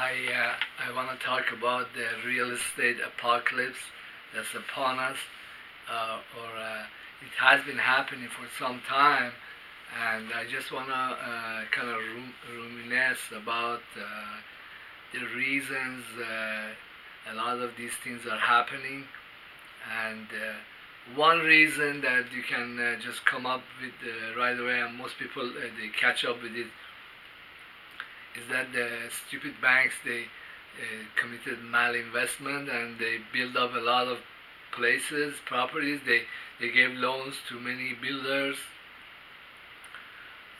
I want to talk about the real estate apocalypse that's upon us, or it has been happening for some time, and I just want to kind of reminisce about the reasons a lot of these things are happening, and one reason that you can just come up with right away, and most people they catch up with it, is that the stupid banks they committed malinvestment and they build up a lot of places, properties. They gave loans to many builders,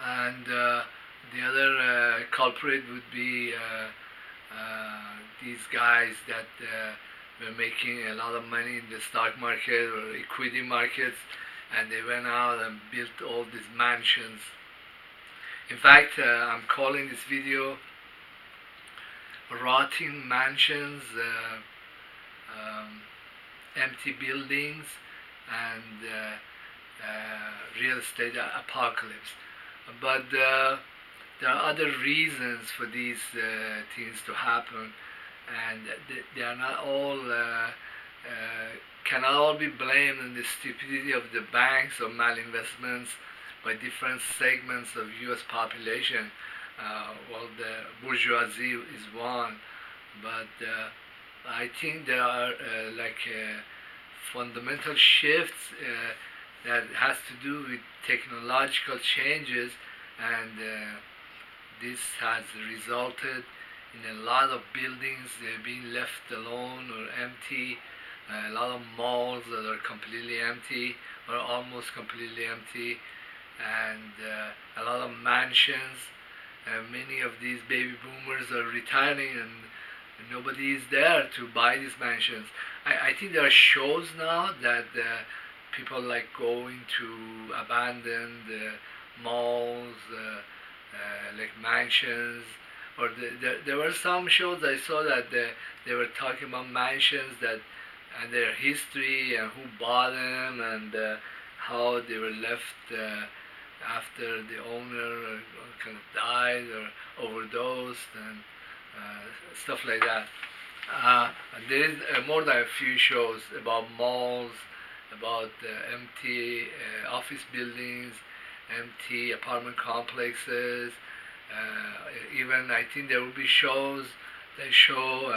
and the other culprit would be these guys that were making a lot of money in the stock market or equity markets, and they went out and built all these mansions. In fact, I'm calling this video rotting mansions, empty buildings, and real estate apocalypse. But there are other reasons for these things to happen, and they are not all cannot all be blamed on the stupidity of the banks or malinvestments by different segments of U.S. population. Well, the bourgeoisie is one, but I think there are fundamental shifts that has to do with technological changes, and this has resulted in a lot of buildings being left alone or empty, a lot of malls that are completely empty or almost completely empty, and a lot of mansions. Many of these baby boomers are retiring, and nobody is there to buy these mansions. I think there are shows now that people like going to abandoned malls, like mansions, or there were some shows I saw that they were talking about mansions that and their history and who bought them, and how they were left after the owner kind of died or overdosed, and stuff like that. There is more than a few shows about malls, about empty office buildings, empty apartment complexes. Even I think there will be shows that show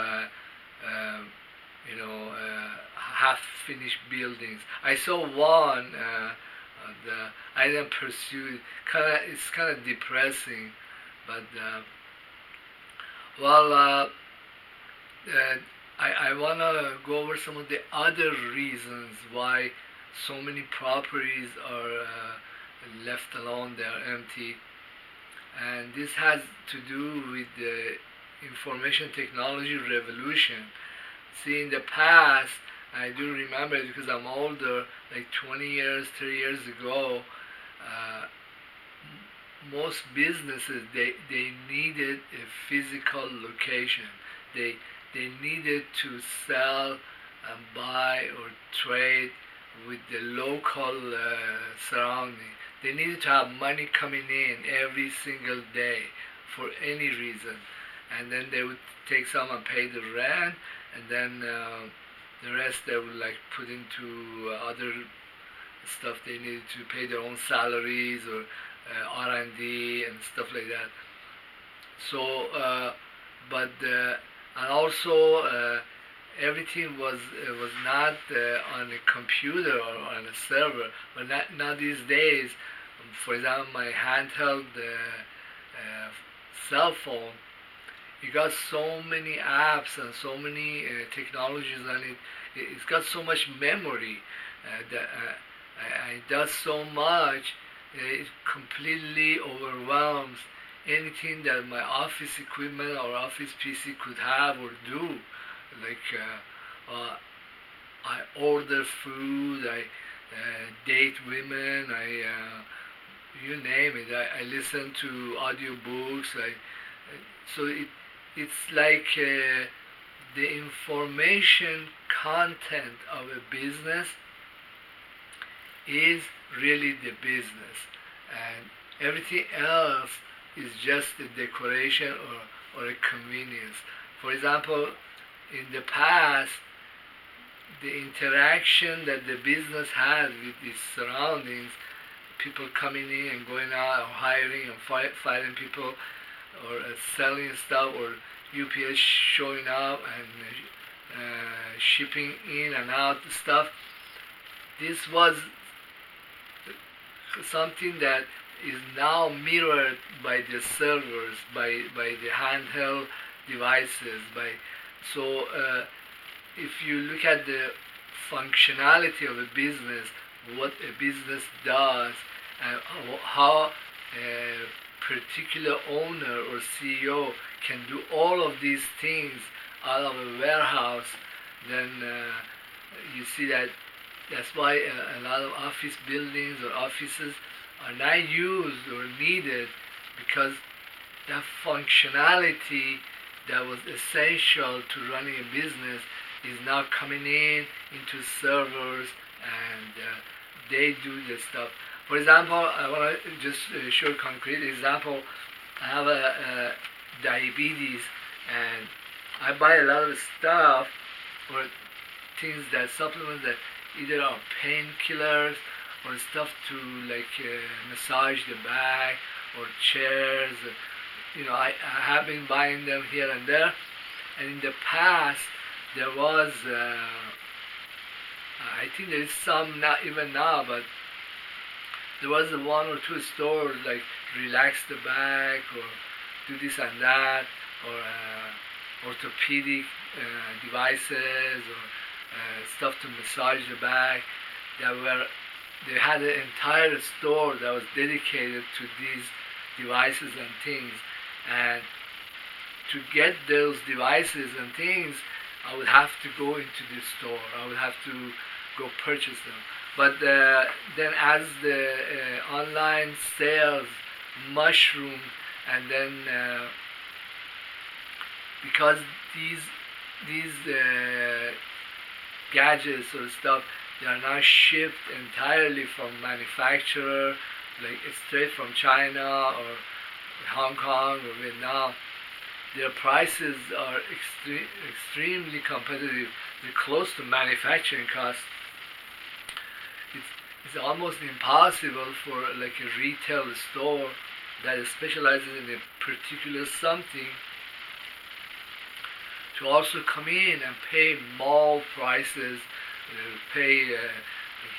half-finished buildings. I saw one. I didn't pursue it. It's kind of depressing, but I want to go over some of the other reasons why so many properties are left alone, they are empty. And this has to do with the information technology revolution. See, in the past, I do remember it because I'm older, like 20 years, 30 years ago, most businesses, they needed a physical location. They needed to sell and buy or trade with the local surrounding. They needed to have money coming in every single day for any reason. And then they would take some and pay the rent, and then the rest they would like put into other stuff. They needed to pay their own salaries or R&D and stuff like that. So, and also everything was not on a computer or on a server. But now these days, for example, my handheld cell phone, it got so many apps and so many technologies on it. It's got so much memory that it does so much. It completely overwhelms anything that my office equipment or office PC could have or do. Like I order food, I date women, you name it. I listen to audiobooks. So it's like the information content of a business is really the business, and everything else is just a decoration or a convenience. For example, in the past, the interaction that the business had with its surroundings, people coming in and going out, or hiring and firing people, or selling stuff, or UPS showing up and shipping in and out stuff. This was something that is now mirrored by the servers, by the handheld devices. So if you look at the functionality of a business, what a business does, and how a particular owner or CEO can do all of these things out of a warehouse, then you see that that's why a lot of office buildings or offices are not used or needed, because that functionality that was essential to running a business is now coming into servers, and they do the stuff. For example, I want to just show a concrete example. I have a diabetes, and I buy a lot of stuff or things that supplements that either are painkillers or stuff to like massage the back or chairs. I have been buying them here and there. And in the past, there was, I think there is some, not even now, but there was one or two stores like relax the back or do this and that, or orthopedic devices, or stuff to massage the back. They had an entire store that was dedicated to these devices and things. And to get those devices and things, I would have to go into the store. I would have to go purchase them. But then as the online sales mushroomed, and then because these gadgets or stuff, they are now shipped entirely from manufacturer, like straight from China or Hong Kong or Vietnam. Their prices are extremely competitive. They're close to manufacturing costs. It's almost impossible for like a retail store that specializes in a particular something to also come in and pay mall prices, pay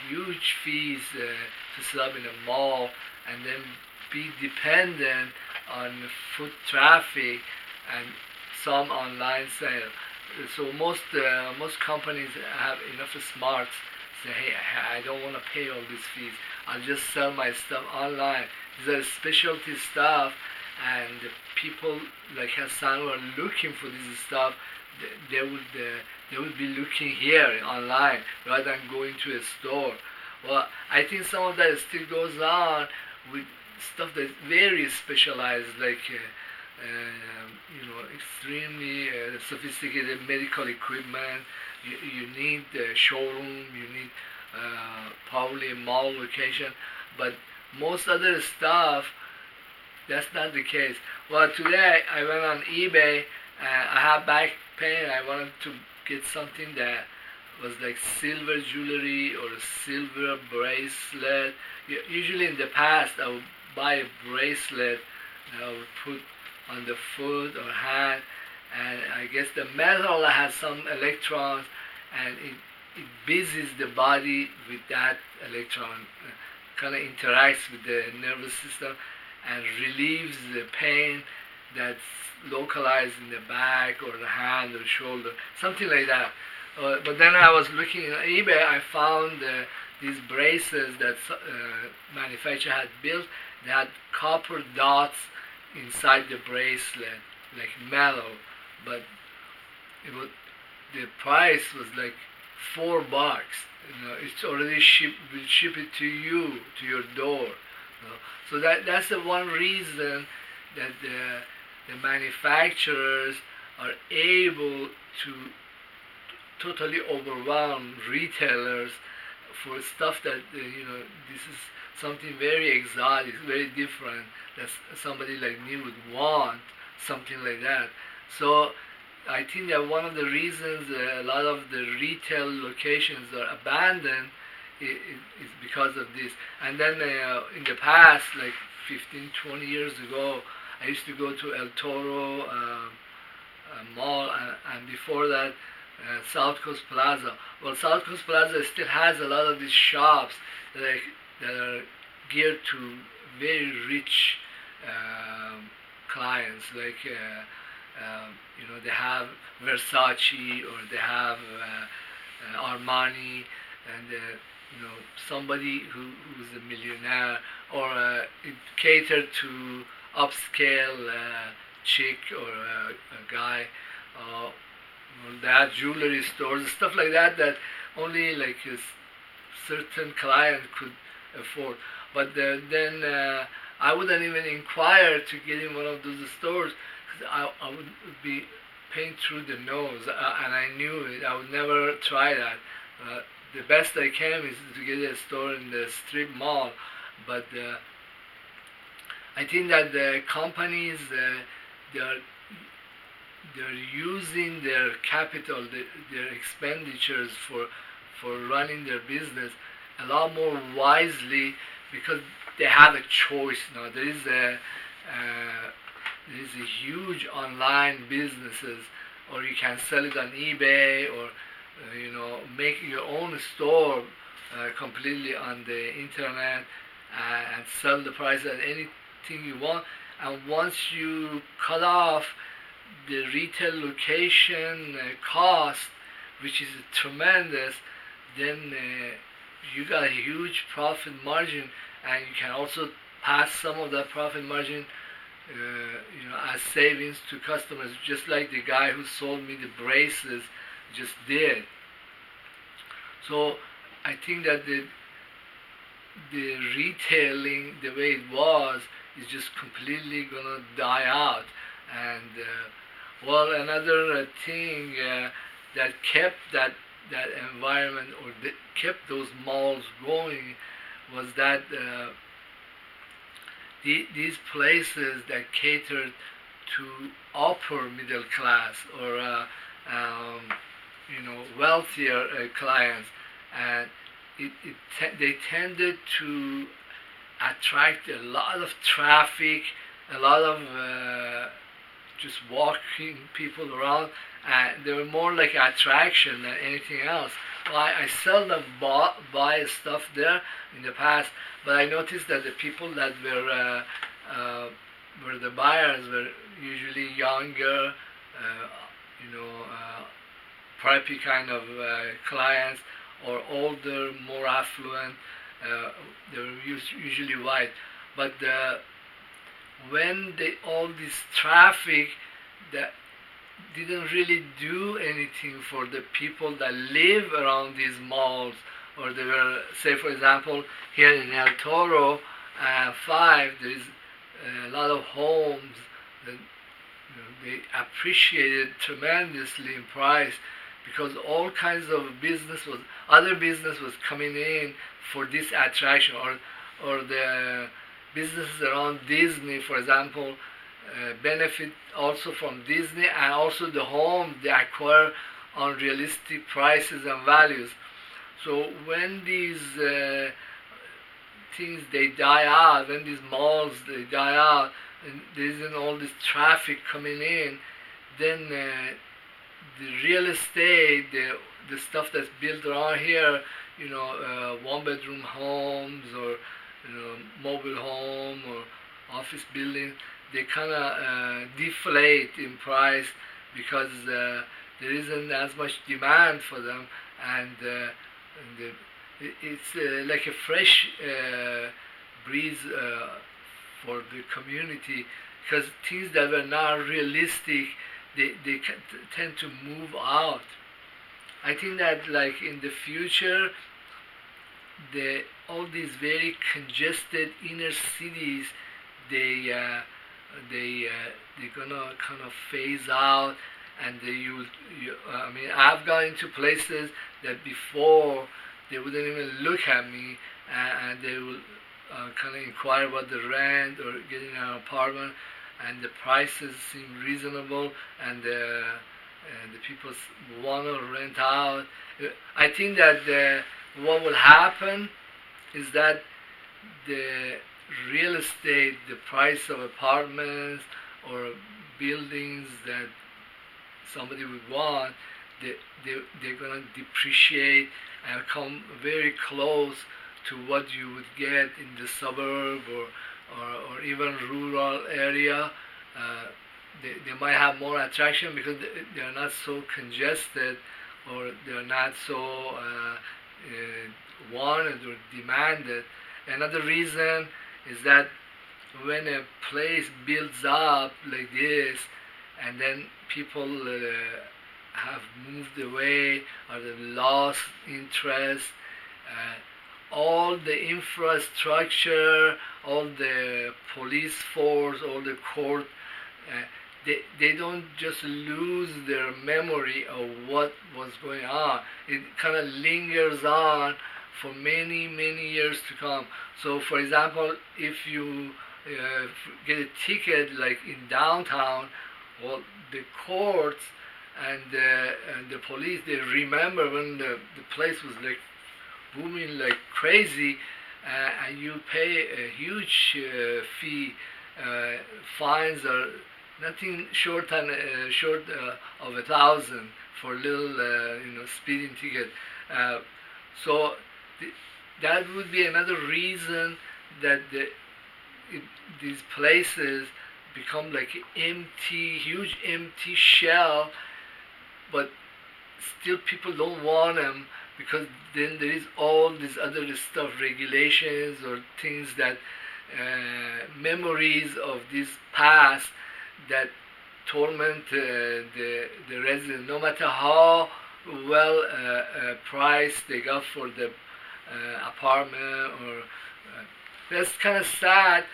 huge fees to set up in a mall, and then be dependent on foot traffic and some online sale. So most companies have enough smarts to say, hey, I don't want to pay all these fees. I'll just sell my stuff online. These are specialty stuff, and the people like Hassan who are looking for this stuff, they would be looking here online rather than going to a store. Well, I think some of that still goes on with stuff that's very specialized, like extremely sophisticated medical equipment. You need a showroom, you need probably a mall location, but most other stuff, that's not the case. Well, today I went on eBay, I have back pain, I wanted to get something that was like silver jewelry or a silver bracelet. Usually in the past I would buy a bracelet that I would put on the foot or hand, and I guess the metal has some electrons, and it busies the body with that electron, kind of interacts with the nervous system and relieves the pain that's localized in the back or the hand or shoulder, something like that. But then I was looking on eBay, I found these braces that manufacturer had built. They had copper dots inside the bracelet, like metal, but the price was like $4. It's already shipped. Will ship it to you, to your door. So that's the one reason that the manufacturers are able to totally overwhelm retailers for stuff that this is something very exotic, very different, that somebody like me would want, something like that. So I think that one of the reasons a lot of the retail locations are abandoned is because of this. And then in the past, like 15, 20 years ago, I used to go to El Toro Mall, and before that, South Coast Plaza. Well, South Coast Plaza still has a lot of these shops that are geared to very rich clients, like they have Versace, or they have Armani, and somebody who's a millionaire, or it catered to upscale chick or a guy. Well, they have jewelry stores, stuff like that, that only like a certain client could afford. But then I wouldn't even inquire to get in one of those stores, because I would be paying through the nose, and I knew it. I would never try that. The best I can is to get a store in the strip mall, but I think that the companies they're using their capital, their expenditures for running their business a lot more wisely, because they have a choice now. There is a huge online businesses, or you can sell it on eBay, or make your own store completely on the internet, and sell the price at anything you want. And once you cut off the retail location cost, which is tremendous, then you got a huge profit margin, and you can also pass some of that profit margin as savings to customers, just like the guy who sold me the braces just did. So I think that the retailing, the way it was, is just completely gonna die out. And well, another thing that kept that environment, or that kept those malls going, was that these places that catered to upper middle class, or wealthier clients, and they tended to attract a lot of traffic, a lot of just walking people around, and they were more like attraction than anything else. Well, I seldom buy stuff there in the past, but I noticed that the people that were the buyers were usually younger, preppy kind of clients, or older, more affluent. They were usually white. But when all this traffic that didn't really do anything for the people that live around these malls, or they were, say for example, here in El Toro 5, there is a lot of homes that they appreciated tremendously in price, because all kinds of other business was coming in for this attraction, or the businesses around Disney, for example, benefit also from Disney, and also the home they acquire on realistic prices and values. So when these things they die out, when these malls they die out, and there isn't all this traffic coming in, then the real estate, the stuff that's built around here, one-bedroom homes, or mobile home, or office buildings, they kind of deflate in price, because there isn't as much demand for them, and it's like a fresh breeze for the community, because things that were not realistic, they tend to move out. I think that, like, in the future, all these very congested inner cities, they're gonna kind of phase out, and I've gone into places that before they wouldn't even look at me, and they will kind of inquire about the rent or getting an apartment, and the prices seem reasonable, and the people want to rent out. I think that what will happen is that the real estate, the price of apartments or buildings that somebody would want, they're going to depreciate and come very close to what you would get in the suburb or even rural area. They might have more attraction because they're not so congested or they're not so wanted or demanded. Another reason is that when a place builds up like this and then people have moved away or they lost interest, all the infrastructure, all the police force, all the court, they don't just lose their memory of what was going on. It kind of lingers on for many, many years to come. So, for example, if you get a ticket like in downtown, well, the courts and the police, they remember when the place was like booming like crazy, and you pay a huge fee. Fines are nothing short of 1,000 for a little speeding ticket. So that would be another reason that these places become like empty, huge empty shell, but still people don't want them because then there is all this other stuff, regulations or things that memories of this past that torment the resident, no matter how well priced they got for the apartment. Or that's kind of sad.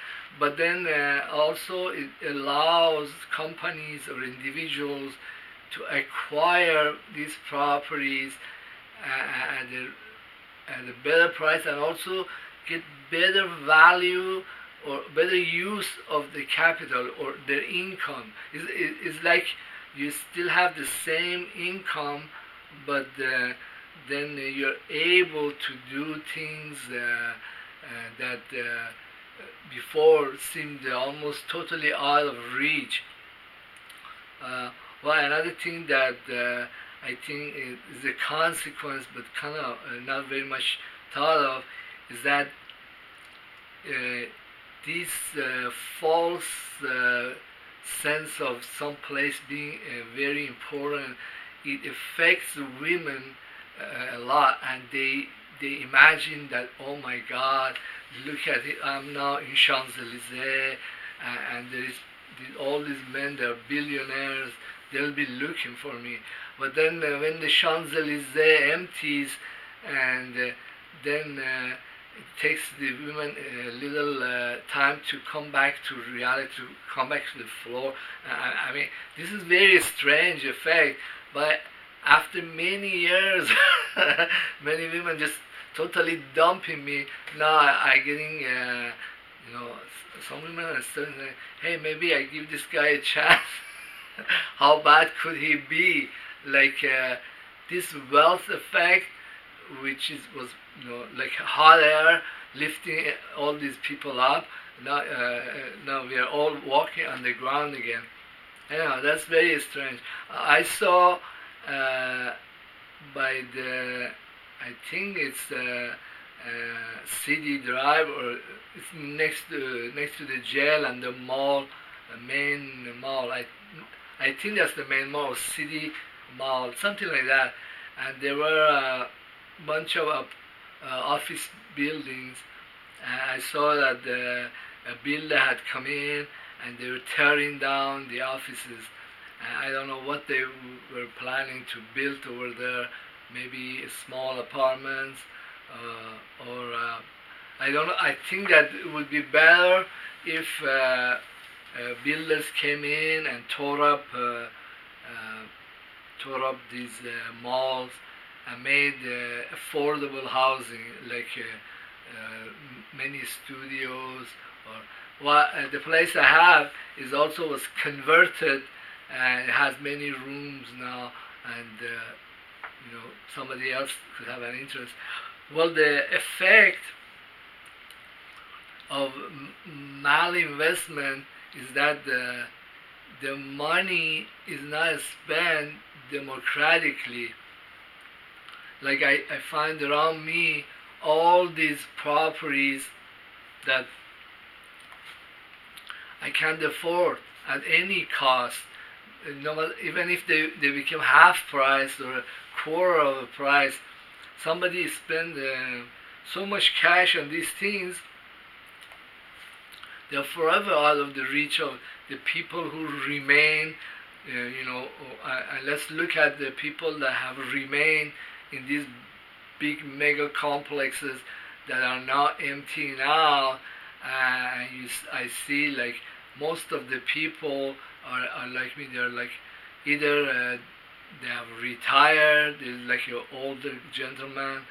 But then also it allows companies or individuals to acquire these properties at a better price and also get better value or better use of the capital or their income. It's like you still have the same income, but then you're able to do things that before seemed almost totally out of reach. Well, another thing that I think is a consequence, but kind of not very much thought of, is that this false sense of some place being very important, it affects women a lot, and they imagine that, oh my God, look at it, I'm now in Champs-Élysées, and there is all these men, they're billionaires, they'll be looking for me. But then when the Champs-Élysées empties, and then it takes the women a little time to come back to reality, to come back to the floor. I mean, this is very strange effect, but after many years, many women just totally dumping me. Now I getting, some women are starting saying, hey, maybe I give this guy a chance. How bad could he be? Like this wealth effect, which was like hot air lifting all these people up. Now we are all walking on the ground again. Yeah, that's very strange. I saw by the, I think it's City Drive, or it's next to the jail and the mall, the main mall. I think that's the main mall, City Mall, something like that. And there were a bunch of office buildings. I saw that a builder had come in and they were tearing down the offices. I don't know what they were planning to build over there. Maybe small apartments or I don't know. I think that it would be better if builders came in and tore up these malls and made affordable housing, like many studios. Or the place I have is also was converted and it has many rooms now, and somebody else could have an interest. Well, the effect of malinvestment is that the money is not spent democratically. Like I find around me all these properties that I can't afford at any cost. Even if they become half price or a quarter of the price, somebody spend so much cash on these things, they're forever out of the reach of the people who remain. Let's look at the people that have remained in these big mega complexes that are now empty now. I see like most of the people are like me. They're like either they have retired, they're like an older gentleman,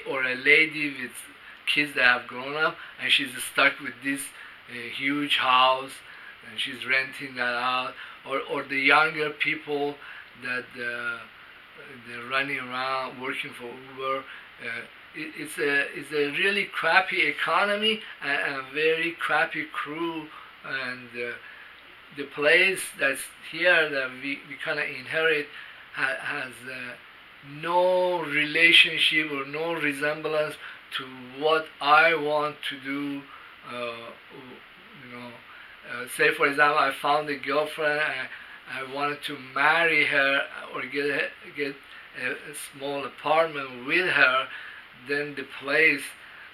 or a lady with kids that have grown up, and she's stuck with this huge house, and she's renting that out. Or the younger people that they're running around working for Uber. It's a really crappy economy and a very crappy crew, and the place that's here that we kind of inherit has no relationship or no resemblance to what I want to do. Say for example, I found a girlfriend, I wanted to marry her or get a small apartment with her. Then the place,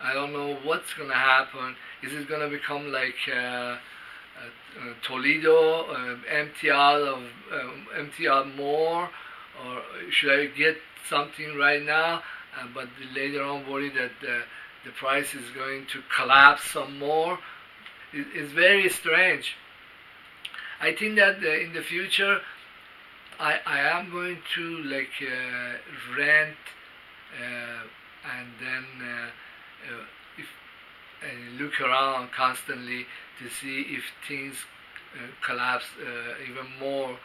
I don't know what's gonna happen. Is it gonna become like Toledo, empty out more, or should I get something right now, but later on worry that the price is going to collapse some more? It's very strange. I think that in the future, I am going to rent, and then if look around constantly to see if things collapse even more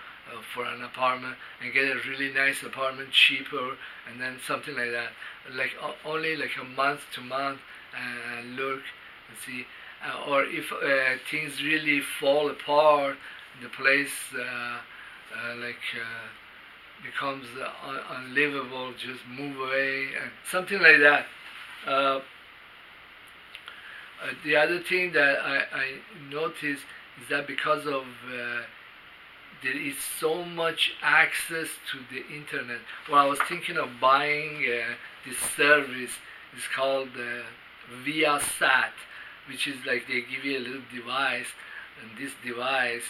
for an apartment, and get a really nice apartment cheaper, and then something like that, like only like a month to month, and look and see. Or if things really fall apart, the place becomes unlivable, just move away, and something like that. The other thing that I noticed is that because of there is so much access to the internet. Well, I was thinking of buying this service. It's called Viasat, which is like they give you a little device, and this device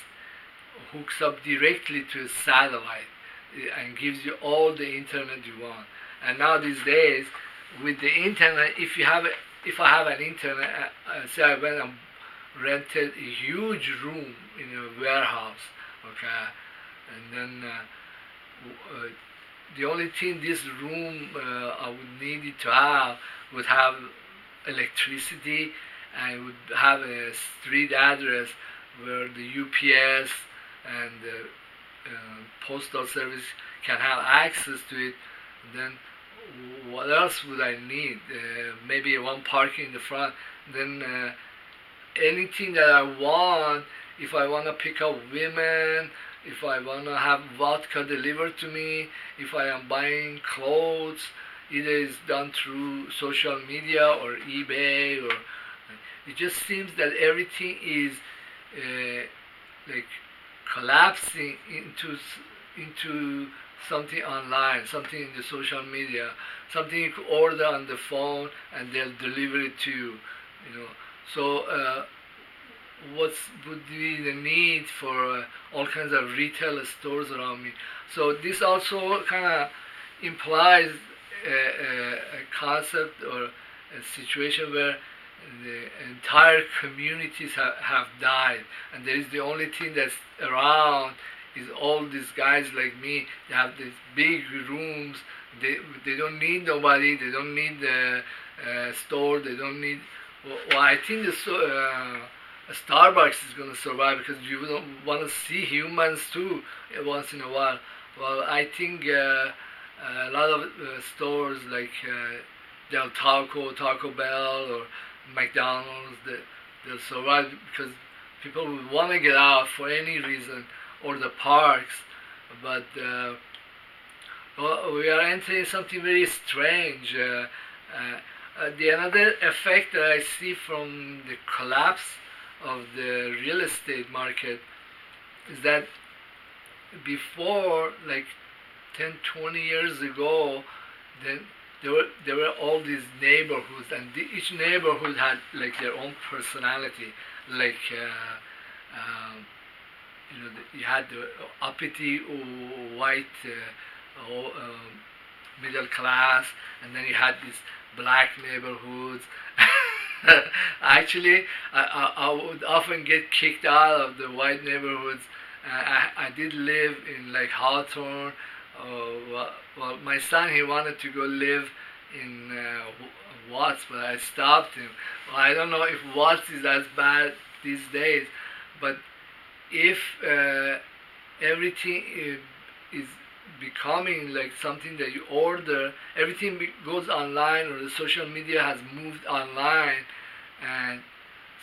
hooks up directly to a satellite and gives you all the internet you want. And now these days, with the internet, if I have an internet, say I went and rented a huge room in a warehouse, okay, and then the only thing this room I would need it to have would have electricity, and would have a street address where the UPS and the postal service can have access to it. Then what else would I need? Maybe one parking in the front. Then anything that I want, if I want to pick up women, if I want to have vodka delivered to me, if I am buying clothes, either it's done through social media or eBay, or it just seems that everything is like collapsing into something online, something in the social media, something you could order on the phone and they'll deliver it to you. So what would be the need for all kinds of retail stores around me? So this also kind of implies a concept or a situation where the entire communities have died, and there is the only thing that's around is all these guys like me. They have these big rooms. They don't need nobody. They don't need the store. They don't need. Well, I think a Starbucks is going to survive because you don't want to see humans too once in a while. Well, I think a lot of stores like Del Taco, Taco Bell, or McDonald's, they'll survive because people will want to get out for any reason, or the parks. But well, we are entering something very strange. The another effect that I see from the collapse of the real estate market is that before, like 10, 20 years ago, then there were all these neighborhoods, and each neighborhood had like their own personality. Like you had the uppity white middle class, and then you had these black neighborhoods. Actually, I would often get kicked out of the white neighborhoods. I did live in like Hawthorne. Well, my son, he wanted to go live in Watts, but I stopped him. Well, I don't know if Watts is as bad these days, but if everything is becoming like something that you order, everything goes online, or the social media has moved online, and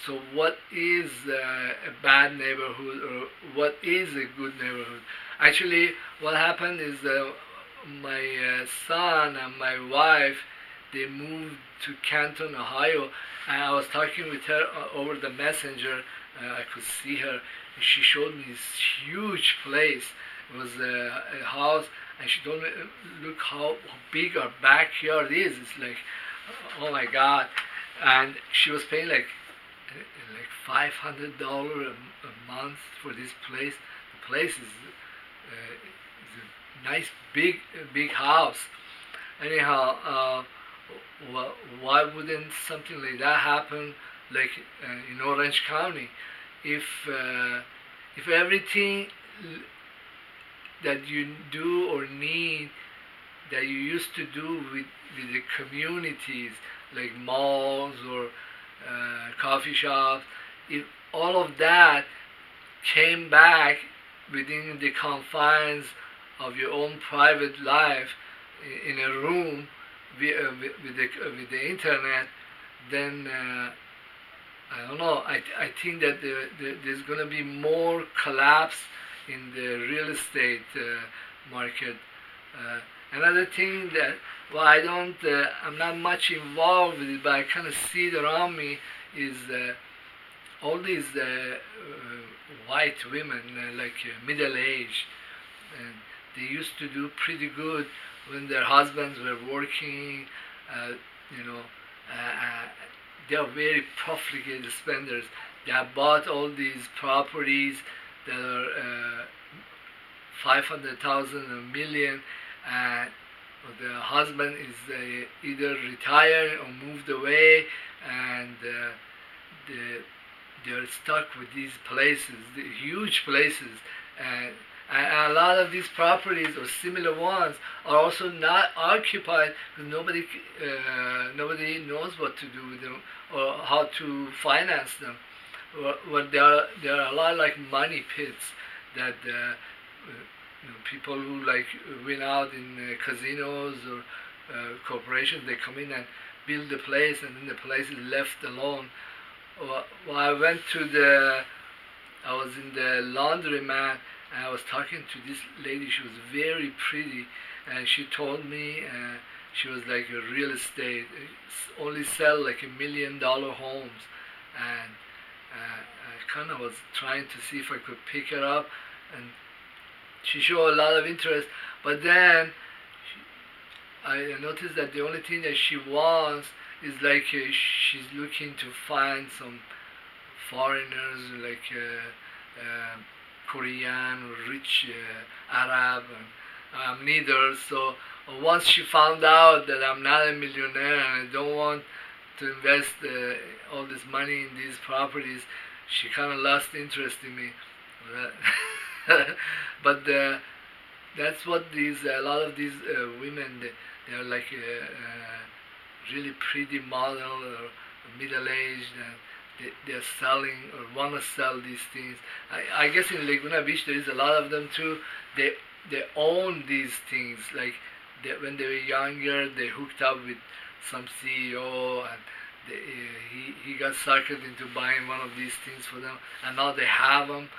so what is a bad neighborhood, or what is a good neighborhood? Actually, what happened is my son and my wife, they moved to Canton, Ohio, and I was talking with her over the messenger. I could see her. She showed me this huge place. It was a house, and she told me, look how big our backyard is. It's like, oh my God. And she was paying like $500 a month for this place. The place is a nice big house. Anyhow, why wouldn't something like that happen, like in Orange County? If everything that you do or need that you used to do with the communities, like malls or coffee shops, if all of that came back within the confines of your own private life in a room with the internet, then I don't know. I think that there's going to be more collapse in the real estate market. Another thing that, well, I'm not much involved with it, but I kind of see it around me, is all these white women, like middle-aged, and they used to do pretty good when their husbands were working. They are very profligate spenders. They have bought all these properties that are 500,000, a million, and the husband is either retired or moved away, and they're stuck with these places, the huge places, and a lot of these properties or similar ones are also not occupied because nobody knows what to do with them or how to finance them. Well, there are a lot like money pits that people who like win out in casinos or corporations, they come in and build the place, and then the place is left alone. Well, I was in the laundromat, and I was talking to this lady. She was very pretty, and she told me she was like a real estate, only sell like $1 million homes, and I kind of was trying to see if I could pick her up, and she showed a lot of interest. But then I noticed that the only thing that she wants is like she's looking to find some foreigners, like Korean or rich Arab, and I'm neither. So once she found out that I'm not a millionaire and I don't want to invest all this money in these properties, she kind of lost interest in me. But that's what a lot of these women, they're like really pretty model or middle-aged, and they're selling or want to sell these things. I guess in Laguna Beach there is a lot of them too. They own these things. Like when they were younger, they hooked up with some CEO, and he got suckered into buying one of these things for them, and now they have them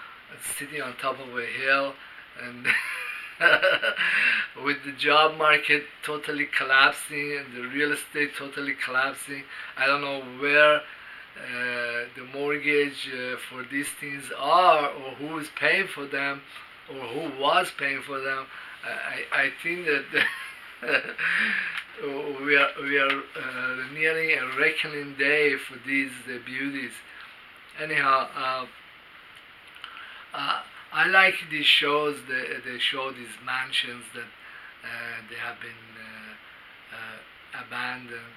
sitting on top of a hill, and with the job market totally collapsing and the real estate totally collapsing, I don't know where the mortgage for these things are, or who is paying for them, or who was paying for them. I think that we are nearing a reckoning day for these beauties. Anyhow, I like these shows. They show these mansions that they have been abandoned.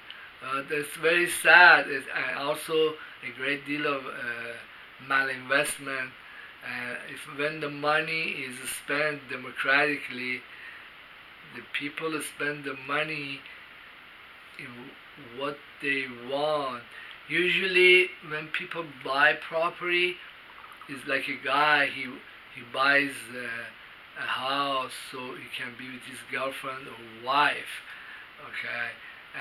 That's very sad. It's also a great deal of malinvestment. If when the money is spent democratically, the people spend the money in what they want. Usually, when people buy property, it's like a guy. He buys a house so he can be with his girlfriend or wife. Okay,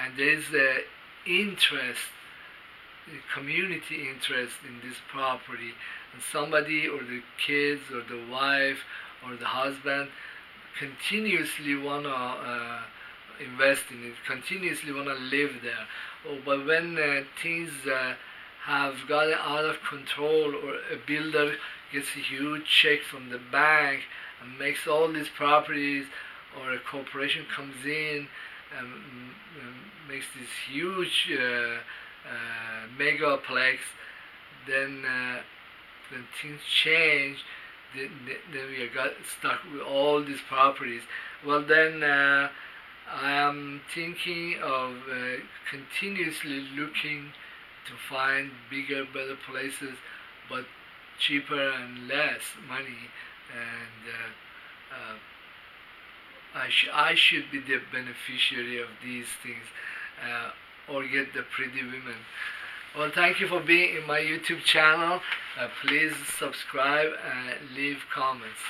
and there is a interest, a community interest in this property, and somebody or the kids or the wife or the husband continuously wanna invest in it, continuously wanna live there. Oh, but when things have gotten out of control, or a builder gets a huge check from the bank and makes all these properties, or a corporation comes in and makes this huge megaplex, then when things change, then we got stuck with all these properties. Well, then I am thinking of continuously looking to find bigger, better places, but cheaper and less money, and I should be the beneficiary of these things, or get the pretty women. Well, thank you for being in my YouTube channel. Please subscribe and leave comments.